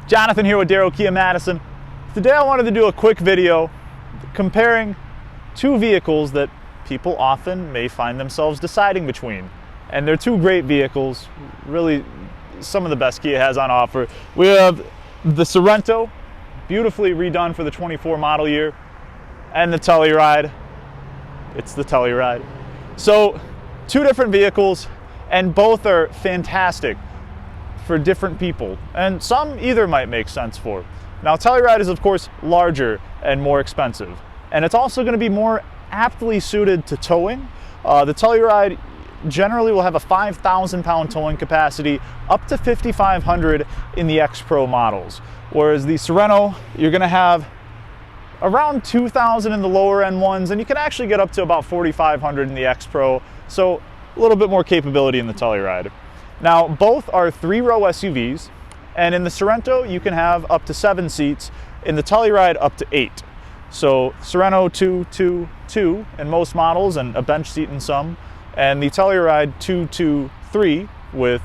Jonathan here with Darrow Kia Madison. Today I wanted to do a quick video comparing two vehicles that people often may find themselves deciding between. And they're two great vehicles, really some of the best Kia has on offer. We have the Sorento, beautifully redone for the 24 model year, and the Telluride. It's the Telluride. So, two different vehicles, and both are fantastic for different people, and some either might make sense for. Now, Telluride is of course larger and more expensive, and it's also going to be more aptly suited to towing. The Telluride generally will have a 5,000 pound towing capacity, up to 5,500 in the X Pro models, whereas the Sorento, you're going to have around 2,000 in the lower end ones, and you can actually get up to about 4,500 in the X Pro, so a little bit more capability in the Telluride. Now, both are 3-row SUVs, and in the Sorento you can have up to 7 seats, in the Telluride up to 8. So Sorento 2 in most models and a bench seat in some, and the Telluride 2 with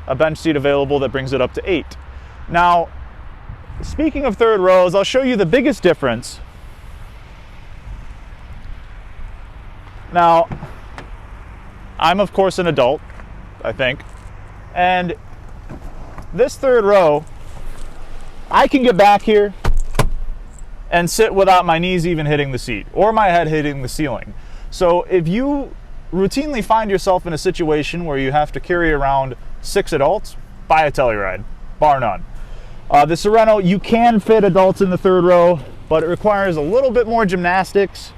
a bench seat available that brings it up to 8. Now, speaking of third rows, I'll show you the biggest difference. Now, I'm of course an adult, I think, and this third row, I can get back here and sit without my knees even hitting the seat or my head hitting the ceiling. So if you routinely find yourself in a situation where you have to carry around 6 adults, buy a Telluride, bar none. The Sorento, you can fit adults in the third row, but it requires a little bit more gymnastics.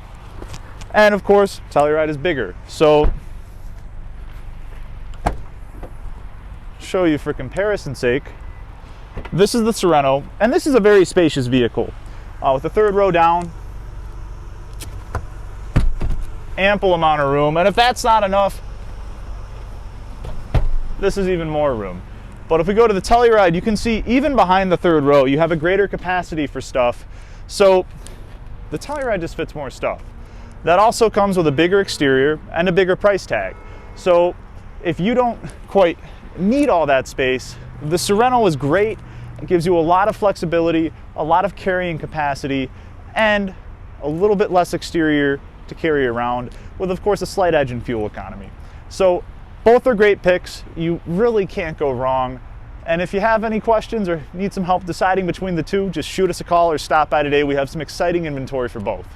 And of course, Telluride is bigger. So, show you for comparison's sake, this is the Sorento, and this is a very spacious vehicle. With the third row down, ample amount of room, and if that's not enough, this is even more room. But if we go to the Telluride, you can see even behind the third row, you have a greater capacity for stuff. So the Telluride just fits more stuff. That also comes with a bigger exterior and a bigger price tag. So if you don't quite need all that space, the Sorento is great. It gives you a lot of flexibility, a lot of carrying capacity, and a little bit less exterior to carry around, with of course a slight edge in fuel economy. So both are great picks. You really can't go wrong. And if you have any questions or need some help deciding between the two, just shoot us a call or stop by today. We have some exciting inventory for both.